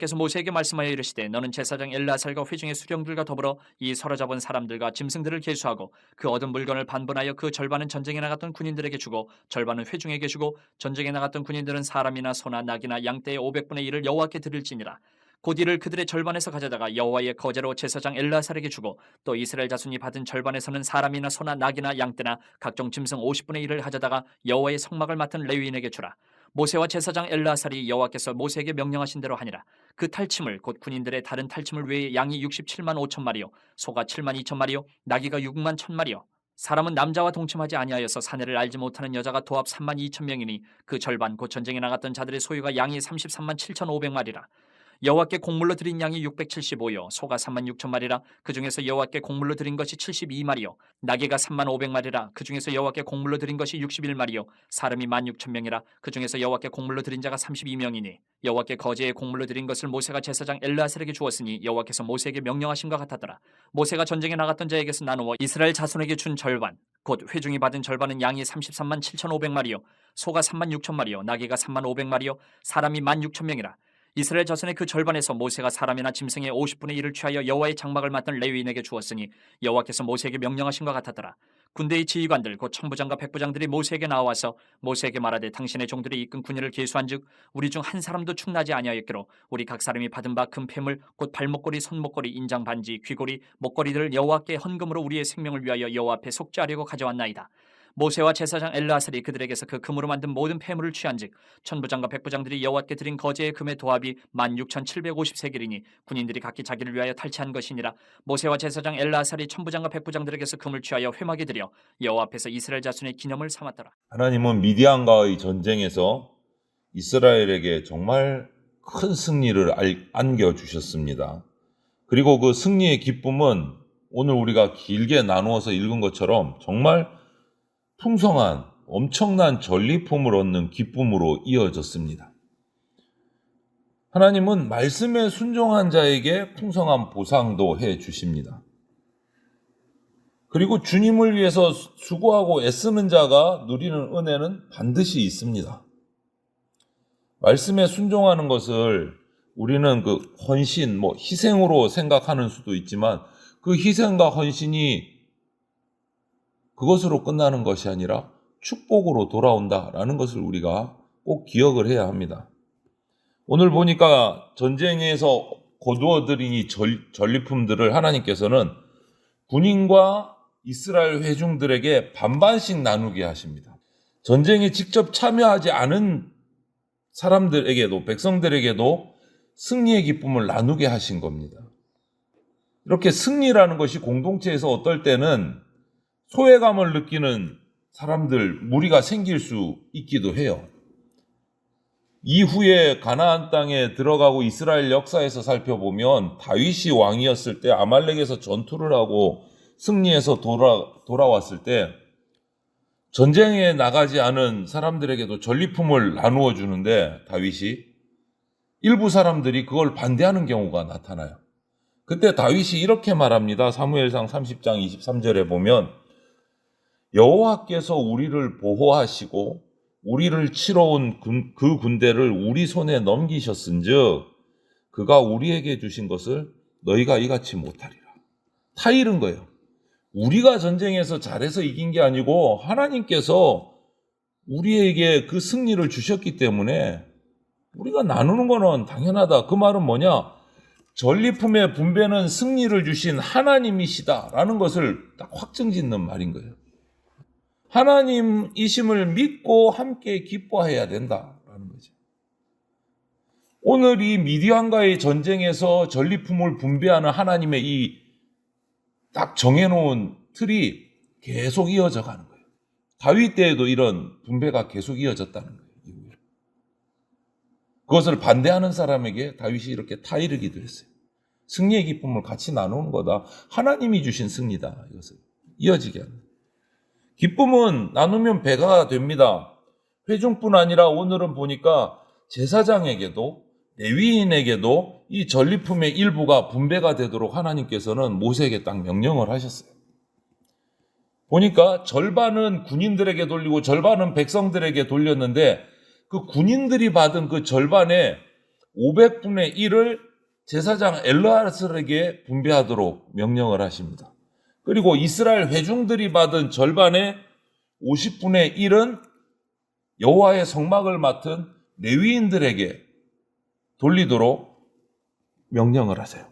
여호와께서 모세에게 말씀하여 이르시되 너는 제사장 엘르아살과 회중의 수령들과 더불어 이 사로잡은 사람들과 짐승들을 계수하고 그 얻은 물건을 반분하여 그 절반은 전쟁에 나갔던 군인들에게 주고 절반은 회중에게 주고 전쟁에 나갔던 군인들은 사람이나 소나 낙이나 양떼의 500분의 1을 여호와께 드릴지니라. 곧 이를 그들의 절반에서 가져다가 여호와의 거제로 제사장 엘르아살에게 주고 또 이스라엘 자손이 받은 절반에서는 사람이나 소나 낙이나 양떼나 각종 짐승 50분의 1을 가져다가 여호와의 성막을 맡은 레위인에게 주라. 모세와 제사장 엘르아살이 여호와께서 모세에게 명령하신 대로 하니라. 그 탈침을 곧 군인들의 다른 탈침을 외에 양이 67만 5천 마리요 소가 7만 2천 마리요 나귀가 6만 1천 마리요 사람은 남자와 동침하지 아니하여서 사내를 알지 못하는 여자가 도합 3만 2천 명이니 그 절반 곧 전쟁에 나갔던 자들의 소유가 양이 33만 7천 5백마리라. 여호와께 곡물로 드린 양이 675요 소가 3만 6천 마리라. 그 중에서 여호와께 곡물로 드린 것이 72마리요 나귀가 3만 500마리라. 그 중에서 여호와께 곡물로 드린 것이 61마리요 사람이 1만 6천 명이라. 그 중에서 여호와께 곡물로 드린 자가 32명이니 여호와께 거제에 곡물로 드린 것을 모세가 제사장 엘르아살에게 주었으니 여호와께서 모세에게 명령하신 것 같았더라. 모세가 전쟁에 나갔던 자에게서 나누어 이스라엘 자손에게 준 절반 곧 회중이 받은 절반은 양이 33만 7천 5백마리요 소가 3만 6천 마리요 나귀가 3만 500마리요 사람이 1만 6천 명이라. 이스라엘 자손의 그 절반에서 모세가 사람이나 짐승의 50분의 1을 취하여 여호와의 장막을 맡던 레위인에게 주었으니 여호와께서 모세에게 명령하신 것 같았더라. 군대의 지휘관들 곧 천부장과 백부장들이 모세에게 나와서 모세에게 말하되 당신의 종들이 이끈 군인을 계수한즉 우리 중 한 사람도 충나지 아니하였기로 우리 각 사람이 받은 바 금 폐물 곧 발목걸이 손목걸이 인장 반지 귀고리 목걸이들을 여호와께 헌금으로 우리의 생명을 위하여 여호와 앞에 속죄하려고 가져왔나이다. 모세와 제사장 엘르아살이 그들에게서 그 금으로 만든 모든 폐물을 취한즉 천부장과 백부장들이 여호와께 드린 거제의 금의 도합이 16,750세겔이니 군인들이 각기 자기를 위하여 탈취한 것이니라. 모세와 제사장 엘르아살이 천부장과 백부장들에게서 금을 취하여 회막에 들여 여호와 앞에서 이스라엘 자손의 기념을 삼았더라. 하나님은 미디안과의 전쟁에서 이스라엘에게 정말 큰 승리를 안겨주셨습니다. 그리고 그 승리의 기쁨은 오늘 우리가 길게 나누어서 읽은 것처럼 정말 풍성한 엄청난 전리품을 얻는 기쁨으로 이어졌습니다. 하나님은 말씀에 순종한 자에게 풍성한 보상도 해 주십니다. 그리고 주님을 위해서 수고하고 애쓰는 자가 누리는 은혜는 반드시 있습니다. 말씀에 순종하는 것을 우리는 그 헌신, 희생으로 생각하는 수도 있지만 그 희생과 헌신이 그것으로 끝나는 것이 아니라 축복으로 돌아온다라는 것을 우리가 꼭 기억을 해야 합니다. 오늘 보니까 전쟁에서 거두어들인 이 전리품들을 하나님께서는 군인과 이스라엘 회중들에게 반반씩 나누게 하십니다. 전쟁에 직접 참여하지 않은 사람들에게도, 백성들에게도 승리의 기쁨을 나누게 하신 겁니다. 이렇게 승리라는 것이 공동체에서 어떨 때는 소외감을 느끼는 사람들, 무리가 생길 수 있기도 해요. 이후에 가나안 땅에 들어가고 이스라엘 역사에서 살펴보면 다윗이 왕이었을 때 아말렉에서 전투를 하고 승리해서 돌아왔을 때 전쟁에 나가지 않은 사람들에게도 전리품을 나누어 주는데 다윗이 일부 사람들이 그걸 반대하는 경우가 나타나요. 그때 다윗이 이렇게 말합니다. 사무엘상 30장 23절에 보면 여호와께서 우리를 보호하시고 우리를 치러 온 그 군대를 우리 손에 넘기셨은즉 그가 우리에게 주신 것을 너희가 이같이 못하리라. 다 잃은 거예요. 우리가 전쟁에서 잘해서 이긴 게 아니고 하나님께서 우리에게 그 승리를 주셨기 때문에 우리가 나누는 거는 당연하다. 그 말은 뭐냐? 전리품의 분배는 승리를 주신 하나님이시다라는 것을 딱 확증짓는 말인 거예요. 하나님이심을 믿고 함께 기뻐해야 된다라는 거죠. 오늘 이 미디안과의 전쟁에서 전리품을 분배하는 하나님의 이 딱 정해놓은 틀이 계속 이어져 가는 거예요. 다윗 때에도 이런 분배가 계속 이어졌다는 거예요. 그것을 반대하는 사람에게 다윗이 이렇게 타이르기도 했어요. 승리의 기쁨을 같이 나누는 거다. 하나님이 주신 승리다. 이것을 이어지게 하는 거예요. 기쁨은 나누면 배가 됩니다. 회중뿐 아니라 오늘은 보니까 제사장에게도 레위인에게도 이 전리품의 일부가 분배가 되도록 하나님께서는 모세에게 딱 명령을 하셨어요. 보니까 절반은 군인들에게 돌리고 절반은 백성들에게 돌렸는데 그 군인들이 받은 그 절반에 500분의 1을 제사장 엘르아살에게 분배하도록 명령을 하십니다. 그리고 이스라엘 회중들이 받은 절반의 50분의 1은 여호와의 성막을 맡은 레위인들에게 돌리도록 명령을 하세요.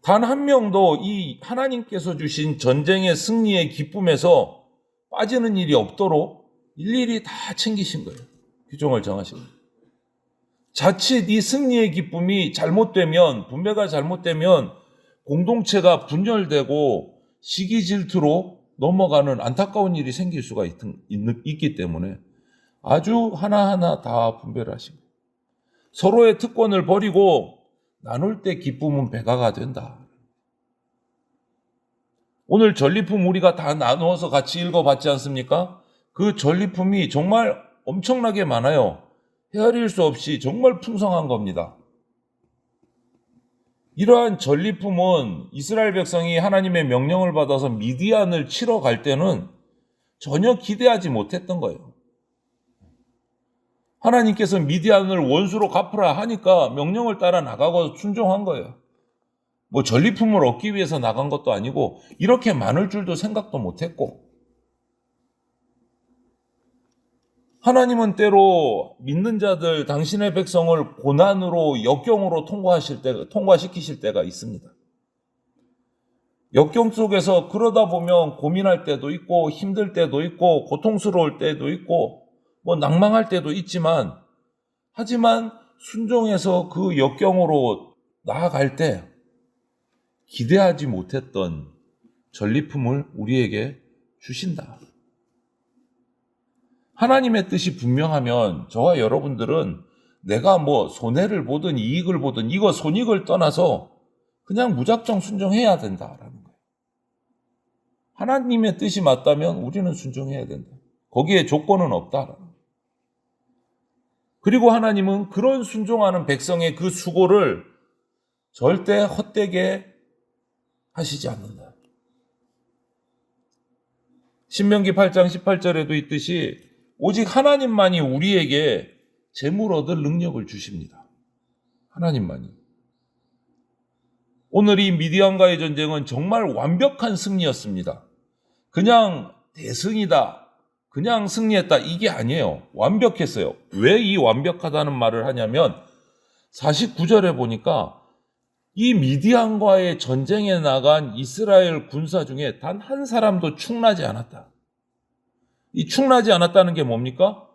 단 한 명도 이 하나님께서 주신 전쟁의 승리의 기쁨에서 빠지는 일이 없도록 일일이 다 챙기신 거예요. 규정을 정하신 거예요. 자칫 이 승리의 기쁨이 잘못되면, 분배가 잘못되면 공동체가 분열되고 시기 질투로 넘어가는 안타까운 일이 생길 수가 있기 때문에 아주 하나하나 다 분배를 하신 거예요. 서로의 특권을 버리고 나눌 때 기쁨은 배가가 된다. 오늘 전리품 우리가 다 나누어서 같이 읽어봤지 않습니까? 그 전리품이 정말 엄청나게 많아요. 헤아릴 수 없이 정말 풍성한 겁니다. 이러한 전리품은 이스라엘 백성이 하나님의 명령을 받아서 미디안을 치러 갈 때는 전혀 기대하지 못했던 거예요. 하나님께서 미디안을 원수로 갚으라 하니까 명령을 따라 나가고 순종한 거예요. 뭐 전리품을 얻기 위해서 나간 것도 아니고 이렇게 많을 줄도 생각도 못했고, 하나님은 때로 믿는 자들, 당신의 백성을 고난으로, 역경으로 통과시키실 때가 있습니다. 역경 속에서 그러다 보면 고민할 때도 있고, 힘들 때도 있고, 고통스러울 때도 있고, 뭐 낭망할 때도 있지만, 하지만 순종해서 그 역경으로 나아갈 때 기대하지 못했던 전리품을 우리에게 주신다. 하나님의 뜻이 분명하면 저와 여러분들은 내가 뭐 손해를 보든 이익을 보든 이거 손익을 떠나서 그냥 무작정 순종해야 된다라는 거예요. 하나님의 뜻이 맞다면 우리는 순종해야 된다. 거기에 조건은 없다. 그리고 하나님은 그런 순종하는 백성의 그 수고를 절대 헛되게 하시지 않는다. 신명기 8장 18절에도 있듯이 오직 하나님만이 우리에게 재물 얻을 능력을 주십니다. 하나님만이. 오늘 이 미디안과의 전쟁은 정말 완벽한 승리였습니다. 그냥 대승이다, 그냥 승리했다, 이게 아니에요. 완벽했어요. 왜 이 완벽하다는 말을 하냐면 49절에 보니까 이 미디안과의 전쟁에 나간 이스라엘 군사 중에 단 한 사람도 충나지 않았다. 이 충나지 않았다는 게 뭡니까?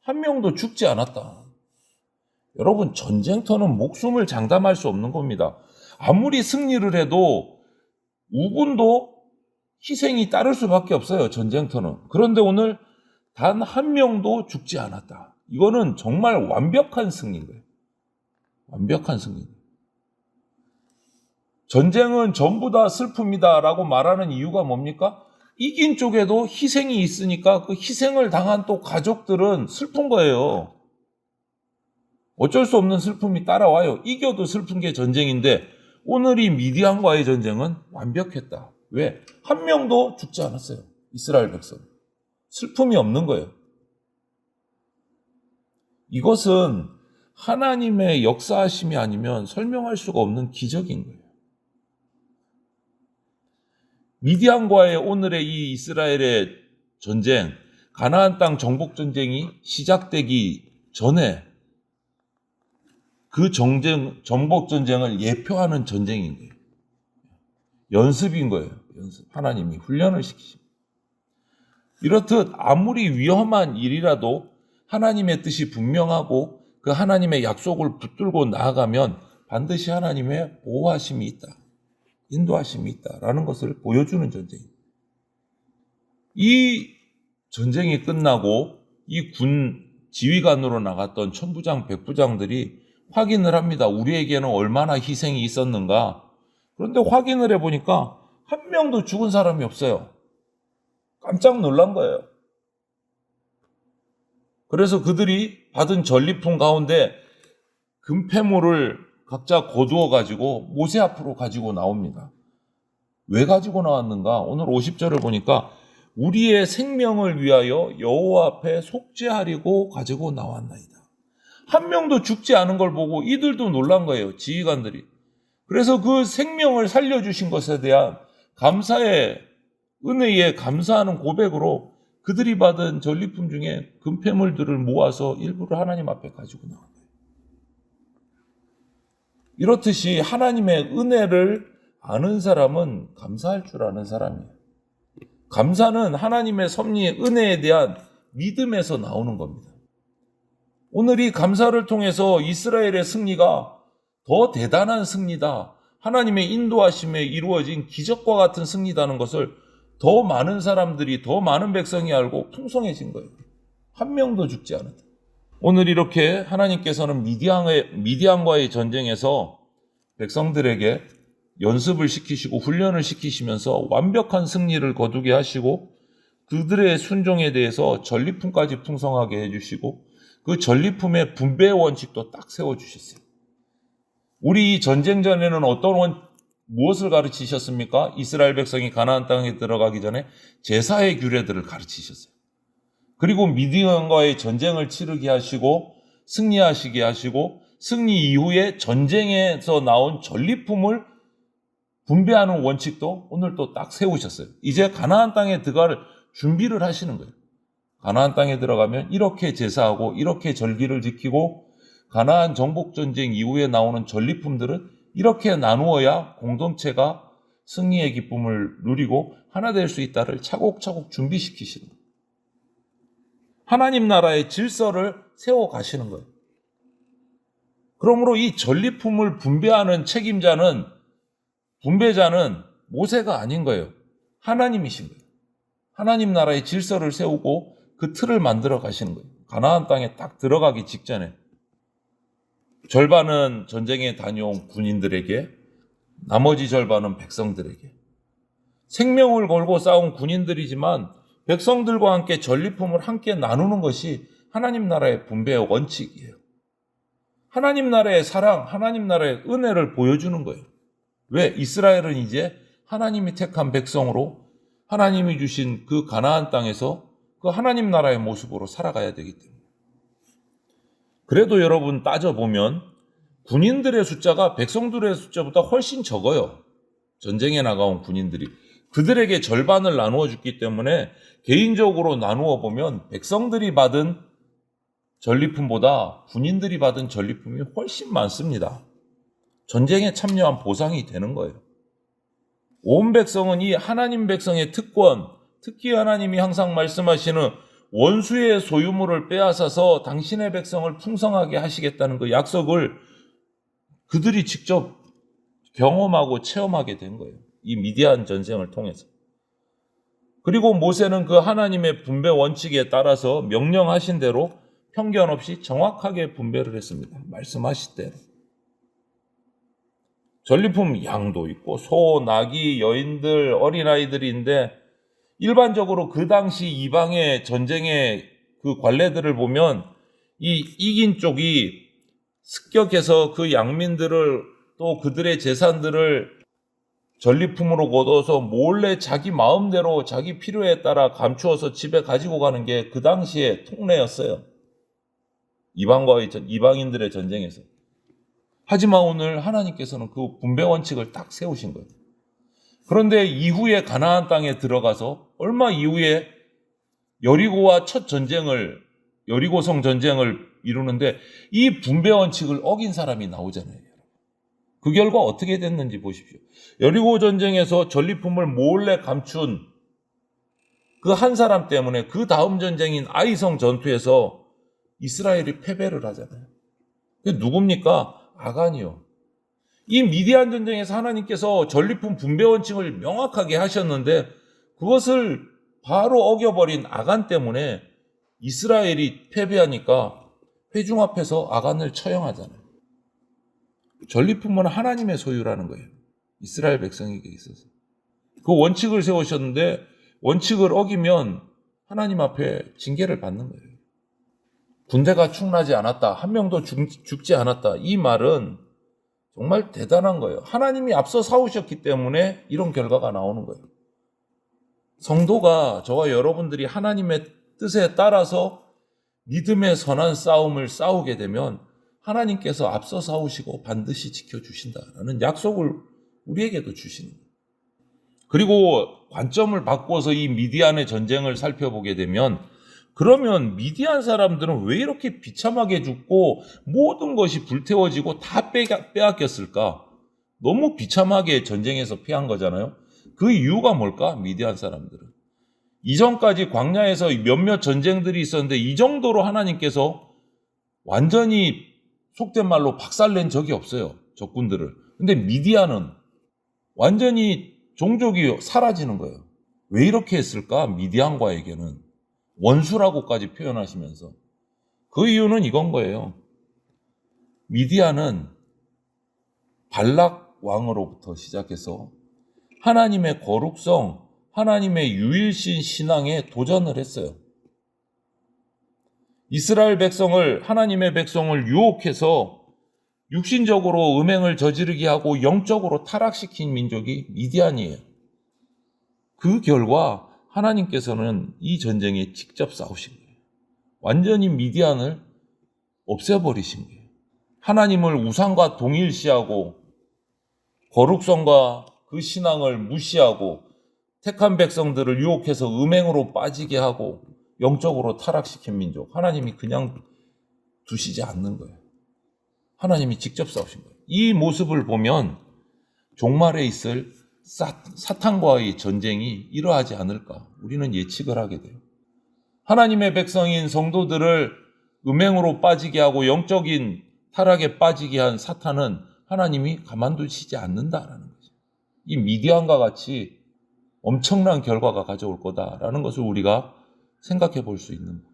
한 명도 죽지 않았다. 여러분, 전쟁터는 목숨을 장담할 수 없는 겁니다. 아무리 승리를 해도 우군도 희생이 따를 수밖에 없어요, 전쟁터는. 그런데 오늘 단 한 명도 죽지 않았다. 이거는 정말 완벽한 승리인 거예요. 완벽한 승리. 전쟁은 전부 다 슬픔이다라고 말하는 이유가 뭡니까? 이긴 쪽에도 희생이 있으니까 그 희생을 당한 또 가족들은 슬픈 거예요. 어쩔 수 없는 슬픔이 따라와요. 이겨도 슬픈 게 전쟁인데 오늘 이 미디안과의 전쟁은 완벽했다. 왜? 한 명도 죽지 않았어요. 이스라엘 백성. 슬픔이 없는 거예요. 이것은 하나님의 역사하심이 아니면 설명할 수가 없는 기적인 거예요. 미디안과의 오늘의 이 이스라엘의 전쟁, 가나안 땅 정복 전쟁이 시작되기 전에 그 정복 전쟁을 예표하는 전쟁인 거예요. 연습인 거예요. 연습. 하나님이 훈련을 시키십니다. 이렇듯 아무리 위험한 일이라도 하나님의 뜻이 분명하고 그 하나님의 약속을 붙들고 나아가면 반드시 하나님의 보호하심이 있다. 인도하심이 있다라는 것을 보여주는 전쟁입니다. 이 전쟁이 끝나고 이 군 지휘관으로 나갔던 천부장, 백부장들이 확인을 합니다. 우리에게는 얼마나 희생이 있었는가. 그런데 확인을 해보니까 한 명도 죽은 사람이 없어요. 깜짝 놀란 거예요. 그래서 그들이 받은 전리품 가운데 금폐물을 각자 거두어 가지고 모세 앞으로 가지고 나옵니다. 왜 가지고 나왔는가? 오늘 50절을 보니까 우리의 생명을 위하여 여호와 앞에 속죄하려고 가지고 나왔나이다. 한 명도 죽지 않은 걸 보고 이들도 놀란 거예요. 지휘관들이. 그래서 그 생명을 살려주신 것에 대한 감사의 은혜에 감사하는 고백으로 그들이 받은 전리품 중에 금폐물들을 모아서 일부를 하나님 앞에 가지고 나온 거예요. 이렇듯이 하나님의 은혜를 아는 사람은 감사할 줄 아는 사람이에요. 감사는 하나님의 섭리의 은혜에 대한 믿음에서 나오는 겁니다. 오늘 이 감사를 통해서 이스라엘의 승리가 더 대단한 승리다. 하나님의 인도하심에 이루어진 기적과 같은 승리다는 것을 더 많은 사람들이, 더 많은 백성이 알고 풍성해진 거예요. 한 명도 죽지 않았다. 오늘 이렇게 하나님께서는 미디안과의 전쟁에서 백성들에게 연습을 시키시고 훈련을 시키시면서 완벽한 승리를 거두게 하시고 그들의 순종에 대해서 전리품까지 풍성하게 해주시고 그 전리품의 분배의 원칙도 딱 세워주셨어요. 우리 이 전쟁 전에는 무엇을 가르치셨습니까? 이스라엘 백성이 가나안 땅에 들어가기 전에 제사의 규례들을 가르치셨어요. 그리고 미디안과의 전쟁을 치르게 하시고 승리하시게 하시고 승리 이후에 전쟁에서 나온 전리품을 분배하는 원칙도 오늘 또 딱 세우셨어요. 이제 가나안 땅에 들어갈 준비를 하시는 거예요. 가나안 땅에 들어가면 이렇게 제사하고 이렇게 절기를 지키고 가나안 정복전쟁 이후에 나오는 전리품들은 이렇게 나누어야 공동체가 승리의 기쁨을 누리고 하나 될 수 있다를 차곡차곡 준비시키시는 거예요. 하나님 나라의 질서를 세워가시는 거예요. 그러므로 이 전리품을 분배하는 분배자는 모세가 아닌 거예요. 하나님이신 거예요. 하나님 나라의 질서를 세우고 그 틀을 만들어 가시는 거예요. 가나안 땅에 딱 들어가기 직전에 절반은 전쟁에 다녀온 군인들에게, 나머지 절반은 백성들에게. 생명을 걸고 싸운 군인들이지만 백성들과 함께 전리품을 함께 나누는 것이 하나님 나라의 분배의 원칙이에요. 하나님 나라의 사랑, 하나님 나라의 은혜를 보여주는 거예요. 왜? 이스라엘은 이제 하나님이 택한 백성으로 하나님이 주신 그 가나안 땅에서 그 하나님 나라의 모습으로 살아가야 되기 때문에. 그래도 여러분 따져보면 군인들의 숫자가 백성들의 숫자보다 훨씬 적어요. 전쟁에 나가온 군인들이. 그들에게 절반을 나누어 줬기 때문에 개인적으로 나누어 보면 백성들이 받은 전리품보다 군인들이 받은 전리품이 훨씬 많습니다. 전쟁에 참여한 보상이 되는 거예요. 온 백성은 이 하나님 백성의 특권, 특히 하나님이 항상 말씀하시는 원수의 소유물을 빼앗아서 당신의 백성을 풍성하게 하시겠다는 그 약속을 그들이 직접 경험하고 체험하게 된 거예요. 이 미디안 전쟁을 통해서. 그리고 모세는 그 하나님의 분배 원칙에 따라서 명령하신 대로 편견 없이 정확하게 분배를 했습니다. 말씀하실 대로. 전리품 양도 있고 소, 나귀, 여인들, 어린아이들인데 일반적으로 그 당시 이방의 전쟁의 그 관례들을 보면 이 이긴 쪽이 습격해서 그 양민들을 또 그들의 재산들을 전리품으로 거둬서 몰래 자기 마음대로 자기 필요에 따라 감추어서 집에 가지고 가는 게 그 당시의 통례였어요. 이방인들의 전쟁에서. 하지만 오늘 하나님께서는 그 분배 원칙을 딱 세우신 거예요. 그런데 이후에 가나안 땅에 들어가서 얼마 이후에 여리고성 전쟁을 이루는데 이 분배 원칙을 어긴 사람이 나오잖아요. 그 결과 어떻게 됐는지 보십시오. 여리고 전쟁에서 전리품을 몰래 감춘 그 한 사람 때문에 그 다음 전쟁인 아이성 전투에서 이스라엘이 패배를 하잖아요. 그게 누굽니까? 아간이요. 이 미디안 전쟁에서 하나님께서 전리품 분배 원칙을 명확하게 하셨는데 그것을 바로 어겨버린 아간 때문에 이스라엘이 패배하니까 회중 앞에서 아간을 처형하잖아요. 전리품은 하나님의 소유라는 거예요. 이스라엘 백성에게 있어서. 그 원칙을 세우셨는데 원칙을 어기면 하나님 앞에 징계를 받는 거예요. 군대가 충나지 않았다. 한 명도 죽지 않았다. 이 말은 정말 대단한 거예요. 하나님이 앞서 싸우셨기 때문에 이런 결과가 나오는 거예요. 성도가 저와 여러분들이 하나님의 뜻에 따라서 믿음의 선한 싸움을 싸우게 되면 하나님께서 앞서 싸우시고 반드시 지켜주신다라는 약속을 우리에게도 주시는 거예요. 그리고 관점을 바꾸어서 이 미디안의 전쟁을 살펴보게 되면 그러면 미디안 사람들은 왜 이렇게 비참하게 죽고 모든 것이 불태워지고 다 빼앗겼을까? 너무 비참하게 전쟁에서 패한 거잖아요. 그 이유가 뭘까? 미디안 사람들은. 이전까지 광야에서 몇몇 전쟁들이 있었는데 이 정도로 하나님께서 완전히 속된 말로 박살낸 적이 없어요. 적군들을. 근데 미디안은 완전히 종족이 사라지는 거예요. 왜 이렇게 했을까? 미디안과에게는. 원수라고까지 표현하시면서. 그 이유는 이건 거예요. 미디안은 발락 왕으로부터 시작해서 하나님의 거룩성, 하나님의 유일신 신앙에 도전을 했어요. 이스라엘 백성을, 하나님의 백성을 유혹해서 육신적으로 음행을 저지르게 하고 영적으로 타락시킨 민족이 미디안이에요. 그 결과 하나님께서는 이 전쟁에 직접 싸우신 거예요. 완전히 미디안을 없애버리신 거예요. 하나님을 우상과 동일시하고 거룩성과 그 신앙을 무시하고 택한 백성들을 유혹해서 음행으로 빠지게 하고 영적으로 타락시킨 민족, 하나님이 그냥 두시지 않는 거예요. 하나님이 직접 싸우신 거예요. 이 모습을 보면 종말에 있을 사탄과의 전쟁이 이러하지 않을까 우리는 예측을 하게 돼요. 하나님의 백성인 성도들을 음행으로 빠지게 하고 영적인 타락에 빠지게 한 사탄은 하나님이 가만두시지 않는다라는 거죠. 이 미디안과 같이 엄청난 결과가 가져올 거다라는 것을 우리가 생각해 볼 수 있는 거예요.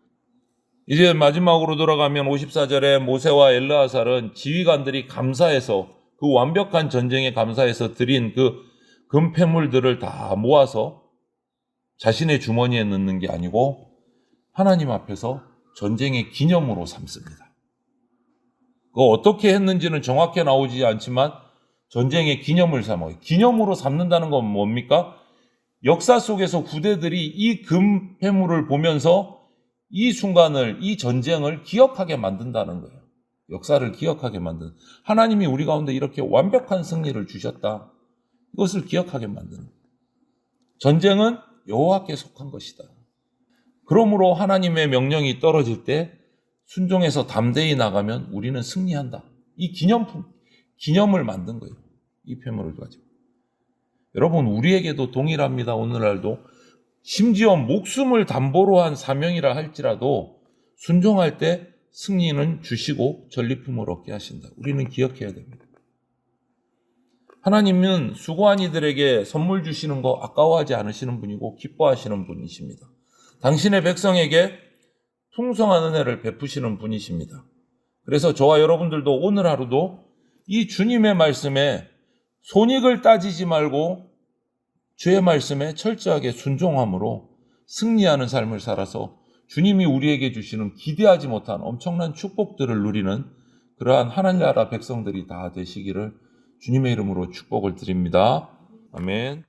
이제 마지막으로 돌아가면 54절에 모세와 엘르아살은 지휘관들이 감사해서 그 완벽한 전쟁에 감사해서 드린 그 금폐물들을 다 모아서 자신의 주머니에 넣는 게 아니고 하나님 앞에서 전쟁의 기념으로 삼습니다. 그거 어떻게 했는지는 정확히 나오지 않지만 전쟁의 기념을 삼아요. 기념으로 삼는다는 건 뭡니까? 역사 속에서 후대들이 이 금폐물을 보면서 이 순간을, 이 전쟁을 기억하게 만든다는 거예요. 역사를 기억하게 만드는. 하나님이 우리 가운데 이렇게 완벽한 승리를 주셨다. 이것을 기억하게 만드는 거예요. 전쟁은 여호와께 속한 것이다. 그러므로 하나님의 명령이 떨어질 때 순종해서 담대히 나가면 우리는 승리한다. 이 기념을 만든 거예요. 이 폐물을 가지고. 여러분, 우리에게도 동일합니다. 오늘날도. 심지어 목숨을 담보로 한 사명이라 할지라도 순종할 때 승리는 주시고 전리품을 얻게 하신다. 우리는 기억해야 됩니다. 하나님은 수고한 이들에게 선물 주시는 거 아까워하지 않으시는 분이고 기뻐하시는 분이십니다. 당신의 백성에게 풍성한 은혜를 베푸시는 분이십니다. 그래서 저와 여러분들도 오늘 하루도 이 주님의 말씀에 손익을 따지지 말고 주의 말씀에 철저하게 순종함으로 승리하는 삶을 살아서 주님이 우리에게 주시는 기대하지 못한 엄청난 축복들을 누리는 그러한 하나님 나라 백성들이 다 되시기를 주님의 이름으로 축복을 드립니다. 아멘.